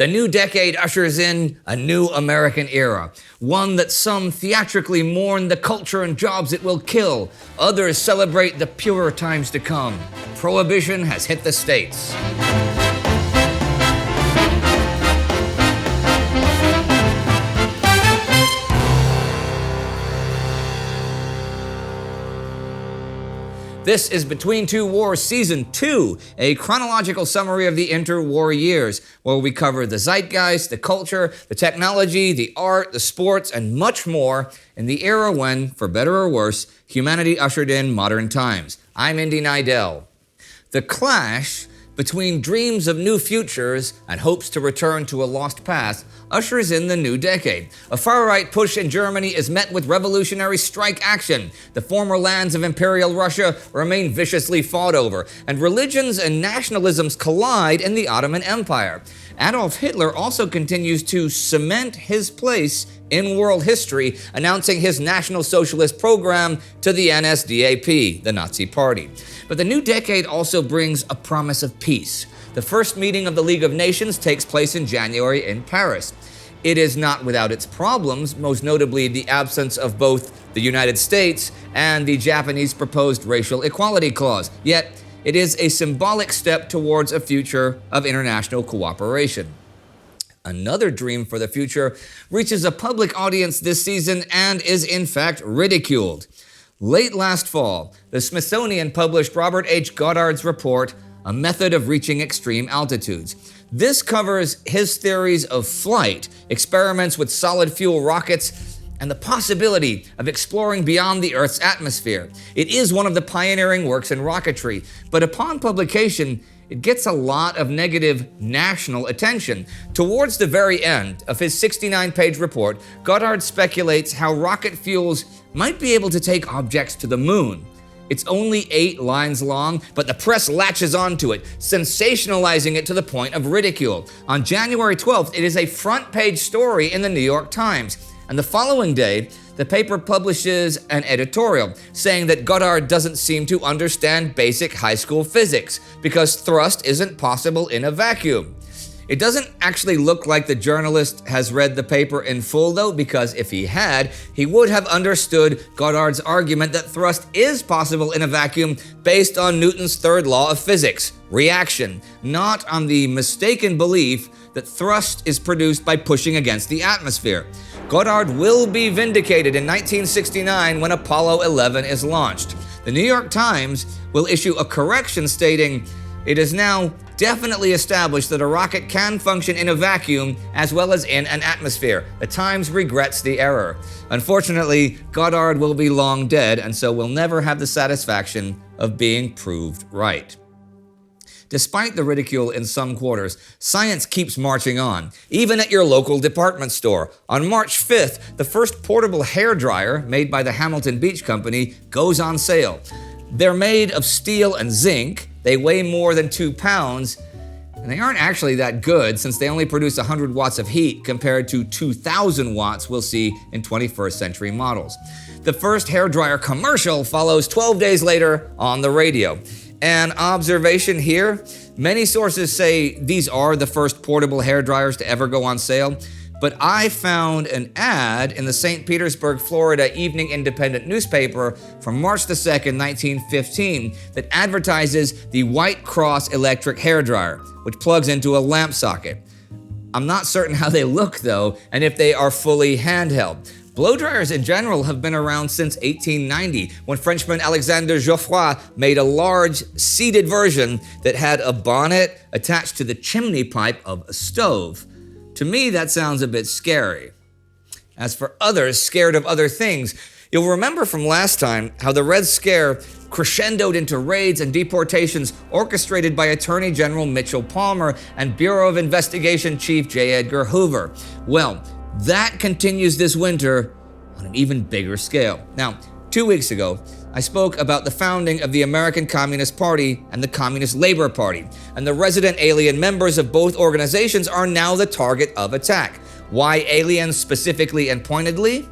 The new decade ushers in a new American era, one that some theatrically mourn the culture and jobs it will kill. Others celebrate the purer times to come. Prohibition has hit the States. This is Between Two Wars Season 2, a chronological summary of the interwar years, where we cover the zeitgeist, the culture, the technology, the art, the sports, and much more in the era when, for better or worse, humanity ushered in modern times. I'm Indy Neidell. The clash between dreams of new futures and hopes to return to a lost past ushers in the new decade. A far-right push in Germany is met with revolutionary strike action. The former lands of Imperial Russia remain viciously fought over, and religions and nationalisms collide in the Ottoman Empire. Adolf Hitler also continues to cement his place in world history, announcing his National Socialist program to the NSDAP, the Nazi Party. But the new decade also brings a promise of peace. The first meeting of the League of Nations takes place in January in Paris. It is not without its problems, most notably the absence of both the United States and the Japanese proposed racial equality clause. Yet, it is a symbolic step towards a future of international cooperation. Another dream for the future reaches a public audience this season and is in fact ridiculed. Late last fall, the Smithsonian published Robert H. Goddard's report, A Method of Reaching Extreme Altitudes. This covers his theories of flight, experiments with solid fuel rockets, and the possibility of exploring beyond the Earth's atmosphere. It is one of the pioneering works in rocketry, but upon publication, it gets a lot of negative national attention. Towards the very end of his 69-page report, Goddard speculates how rocket fuels might be able to take objects to the moon. It's only 8 lines long, but the press latches onto it, sensationalizing it to the point of ridicule. On January 12th, it is a front-page story in the New York Times. And the following day, the paper publishes an editorial saying that Goddard doesn't seem to understand basic high school physics because thrust isn't possible in a vacuum. It doesn't actually look like the journalist has read the paper in full though, because if he had, he would have understood Goddard's argument that thrust is possible in a vacuum based on Newton's third law of physics, reaction, not on the mistaken belief that thrust is produced by pushing against the atmosphere. Goddard will be vindicated in 1969 when Apollo 11 is launched. The New York Times will issue a correction stating, "It is now definitely established that a rocket can function in a vacuum as well as in an atmosphere. The Times regrets the error." Unfortunately, Goddard will be long dead, and so will never have the satisfaction of being proved right. Despite the ridicule in some quarters, science keeps marching on, even at your local department store. On March 5th, the first portable hairdryer made by the Hamilton Beach Company goes on sale. They're made of steel and zinc, they weigh more than 2 pounds, and they aren't actually that good since they only produce 100 watts of heat compared to 2,000 watts we'll see in 21st century models. The first hairdryer commercial follows 12 days later on the radio. An observation here, many sources say these are the first portable hairdryers to ever go on sale, but I found an ad in the St. Petersburg, Florida Evening Independent newspaper from March the 2nd, 1915 that advertises the White Cross electric hairdryer, which plugs into a lamp socket. I'm not certain how they look though, and if they are fully handheld. Blow dryers in general have been around since 1890, when Frenchman Alexandre Geoffroy made a large, seated version that had a bonnet attached to the chimney pipe of a stove. To me, that sounds a bit scary. As for others scared of other things, you'll remember from last time how the Red Scare crescendoed into raids and deportations orchestrated by Attorney General Mitchell Palmer and Bureau of Investigation Chief J. Edgar Hoover. Well, that continues this winter on an even bigger scale. Now, 2 weeks ago, I spoke about the founding of the American Communist Party and the Communist Labor Party, and the resident alien members of both organizations are now the target of attack. Why aliens specifically and pointedly?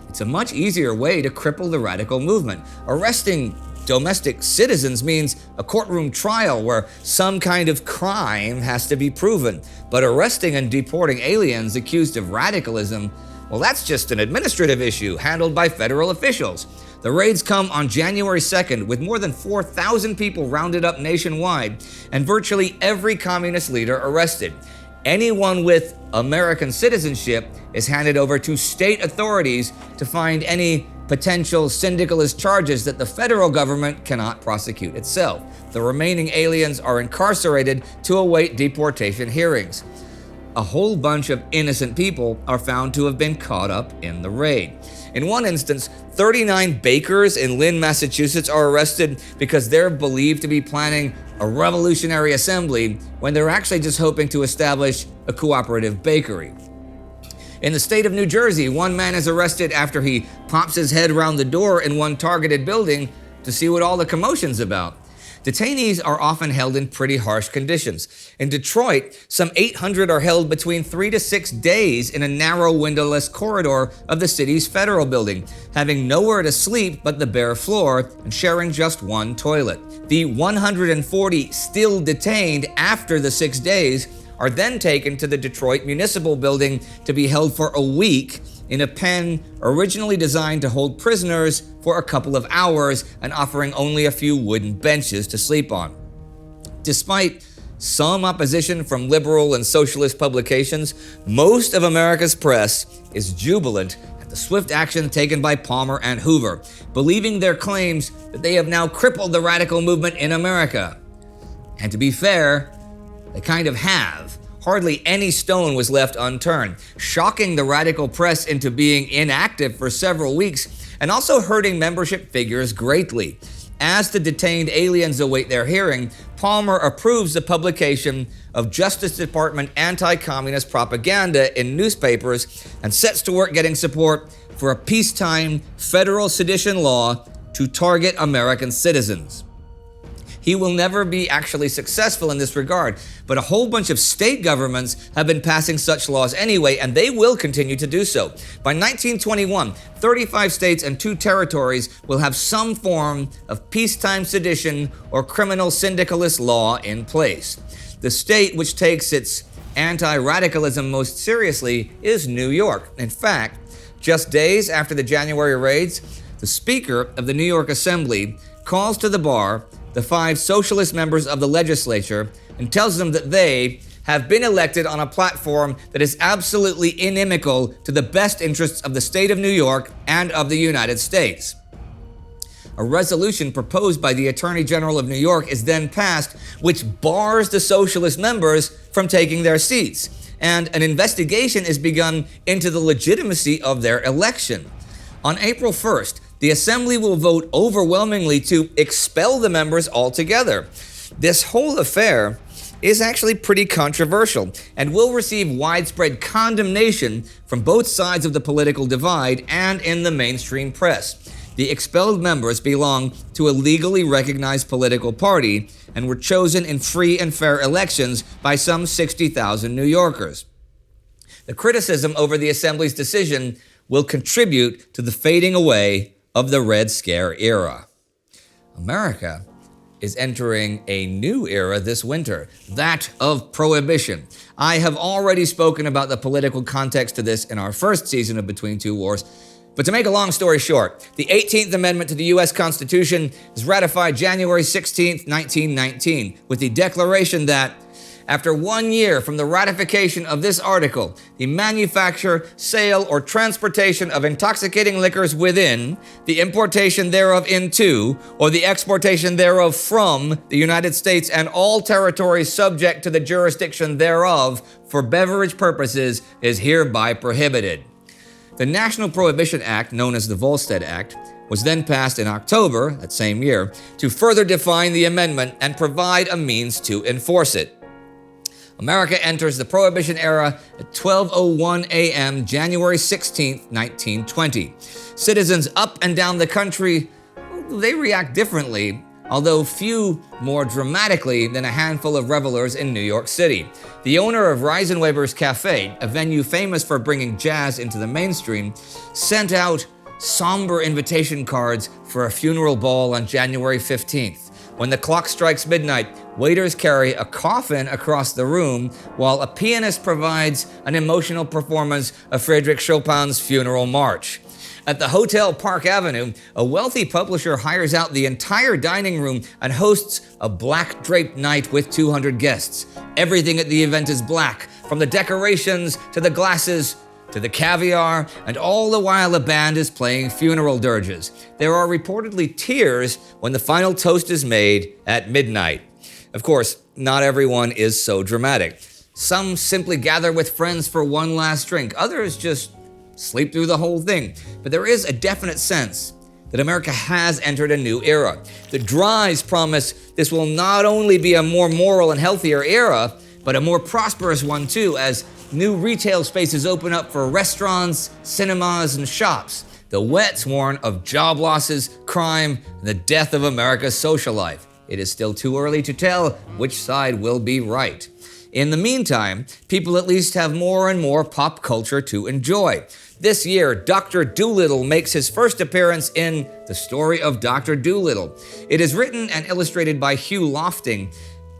It's a much easier way to cripple the radical movement. Arresting Domestic citizens means a courtroom trial where some kind of crime has to be proven. But arresting and deporting aliens accused of radicalism, well, that's just an administrative issue handled by federal officials. The raids come on January 2nd with more than 4,000 people rounded up nationwide and virtually every communist leader arrested. Anyone with American citizenship is handed over to state authorities to find any potential syndicalist charges that the federal government cannot prosecute itself. The remaining aliens are incarcerated to await deportation hearings. A whole bunch of innocent people are found to have been caught up in the raid. In one instance, 39 bakers in Lynn, Massachusetts are arrested because they're believed to be planning a revolutionary assembly when they're actually just hoping to establish a cooperative bakery. In the state of New Jersey, one man is arrested after he pops his head around the door in one targeted building to see what all the commotion's about. Detainees are often held in pretty harsh conditions. In Detroit, some 800 are held between 3 to 6 days in a narrow windowless corridor of the city's federal building, having nowhere to sleep but the bare floor and sharing just one toilet. The 140 still detained after the 6 days are then taken to the Detroit Municipal Building to be held for a week in a pen originally designed to hold prisoners for a couple of hours and offering only a few wooden benches to sleep on. Despite some opposition from liberal and socialist publications, most of America's press is jubilant at the swift action taken by Palmer and Hoover, believing their claims that they have now crippled the radical movement in America. And to be fair, they kind of have. Hardly any stone was left unturned, shocking the radical press into being inactive for several weeks and also hurting membership figures greatly. As the detained aliens await their hearing, Palmer approves the publication of Justice Department anti-communist propaganda in newspapers and sets to work getting support for a peacetime federal sedition law to target American citizens. He will never be actually successful in this regard, but a whole bunch of state governments have been passing such laws anyway, and they will continue to do so. By 1921, 35 states and 2 territories will have some form of peacetime sedition or criminal syndicalist law in place. The state which takes its anti-radicalism most seriously is New York. In fact, just days after the January raids, the Speaker of the New York Assembly calls to the bar the 5 socialist members of the legislature and tells them that they have been elected on a platform that is absolutely inimical to the best interests of the state of New York and of the United States. A resolution proposed by the Attorney General of New York is then passed, which bars the socialist members from taking their seats, and an investigation is begun into the legitimacy of their election. On April 1st, the Assembly will vote overwhelmingly to expel the members altogether. This whole affair is actually pretty controversial and will receive widespread condemnation from both sides of the political divide and in the mainstream press. The expelled members belong to a legally recognized political party and were chosen in free and fair elections by some 60,000 New Yorkers. The criticism over the Assembly's decision will contribute to the fading away of the Red Scare era. America is entering a new era this winter, that of Prohibition. I have already spoken about the political context to this in our first season of Between Two Wars, but to make a long story short, the 18th Amendment to the U.S. Constitution is ratified January 16, 1919, with the declaration that after 1 year from the ratification of this article, the manufacture, sale, or transportation of intoxicating liquors within, the importation thereof into, or the exportation thereof from the United States and all territories subject to the jurisdiction thereof for beverage purposes is hereby prohibited. The National Prohibition Act, known as the Volstead Act, was then passed in October, that same year, to further define the amendment and provide a means to enforce it. America enters the Prohibition era at 12:01 a.m. January 16, 1920. Citizens up and down the country, they react differently, although few more dramatically than a handful of revelers in New York City. The owner of Reisenweber's Cafe, a venue famous for bringing jazz into the mainstream, sent out somber invitation cards for a funeral ball on January 15th. When the clock strikes midnight, waiters carry a coffin across the room while a pianist provides an emotional performance of Frédéric Chopin's funeral march. At the Hotel Park Avenue, a wealthy publisher hires out the entire dining room and hosts a black draped night with 200 guests. Everything at the event is black, from the decorations to the glasses to the caviar, and all the while a band is playing funeral dirges. There are reportedly tears when the final toast is made at midnight. Of course, not everyone is so dramatic. Some simply gather with friends for one last drink. Others just sleep through the whole thing. But there is a definite sense that America has entered a new era. The Dries promise this will not only be a more moral and healthier era, but a more prosperous one too, as new retail spaces open up for restaurants, cinemas, and shops. The Wets warn of job losses, crime, and the death of America's social life. It is still too early to tell which side will be right. In the meantime, people at least have more and more pop culture to enjoy. This year, Dr. Dolittle makes his first appearance in The Story of Dr. Dolittle. It is written and illustrated by Hugh Lofting,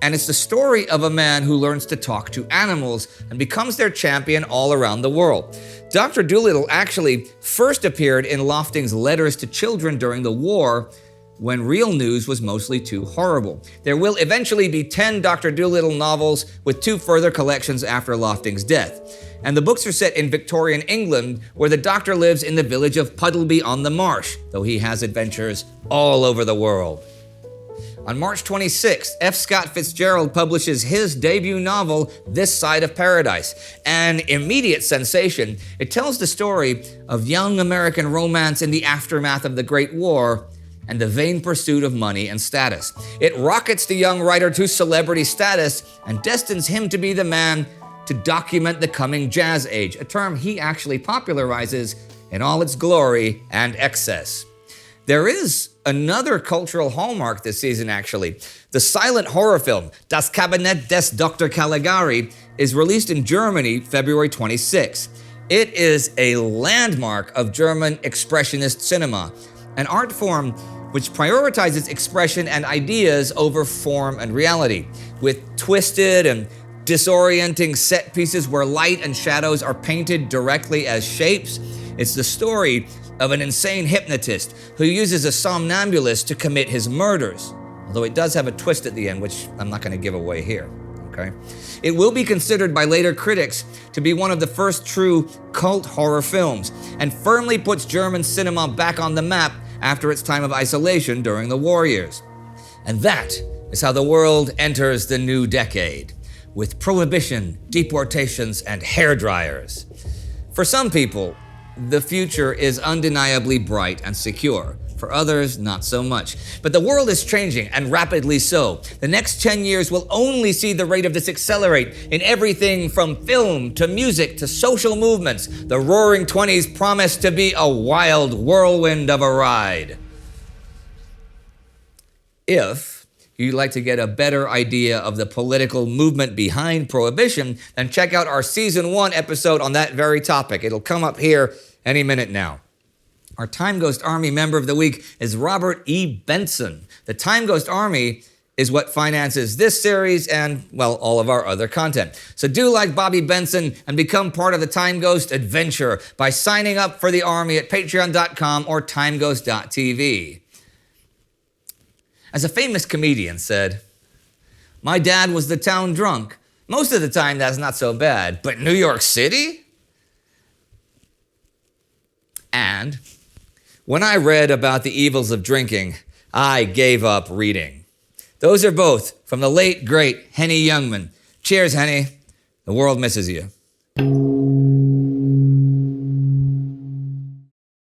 and it's the story of a man who learns to talk to animals and becomes their champion all around the world. Dr. Dolittle actually first appeared in Lofting's Letters to Children during the war, when real news was mostly too horrible. There will eventually be 10 Dr. Dolittle novels, with 2 further collections after Lofting's death. And the books are set in Victorian England, where the Doctor lives in the village of Puddleby-on-the-Marsh, though he has adventures all over the world. On March 26th, F. Scott Fitzgerald publishes his debut novel, This Side of Paradise. An immediate sensation, it tells the story of young American romance in the aftermath of the Great War and the vain pursuit of money and status. It rockets the young writer to celebrity status and destines him to be the man to document the coming jazz age, a term he actually popularizes in all its glory and excess. There is another cultural hallmark this season, actually. The silent horror film, Das Kabinett des Dr. Caligari, is released in Germany February 26. It is a landmark of German expressionist cinema, an art form which prioritizes expression and ideas over form and reality, with twisted and disorienting set pieces where light and shadows are painted directly as shapes. It's the story of an insane hypnotist who uses a somnambulist to commit his murders, although it does have a twist at the end, which I'm not going to give away here. Okay? It will be considered by later critics to be one of the first true cult horror films, and firmly puts German cinema back on the map after its time of isolation during the war years. And that is how the world enters the new decade, with prohibition, deportations, and hairdryers. For some people, the future is undeniably bright and secure. For others, not so much. But the world is changing, and rapidly so. The next 10 years will only see the rate of this accelerate in everything from film to music to social movements. The Roaring '20s promise to be a wild whirlwind of a ride. If you'd like to get a better idea of the political movement behind Prohibition, then check out our Season 1 episode on that very topic. It'll come up here any minute now. Our TimeGhost Army member of the week is Robert E. Benson. The TimeGhost Army is what finances this series and, well, all of our other content. So do like Bobby Benson and become part of the TimeGhost adventure by signing up for the Army at patreon.com or timeghost.tv. As a famous comedian said, "My dad was the town drunk. Most of the time that's not so bad, but New York City?" And when I read about the evils of drinking, I gave up reading. Those are both from the late, great Henny Youngman. Cheers, Henny. The world misses you.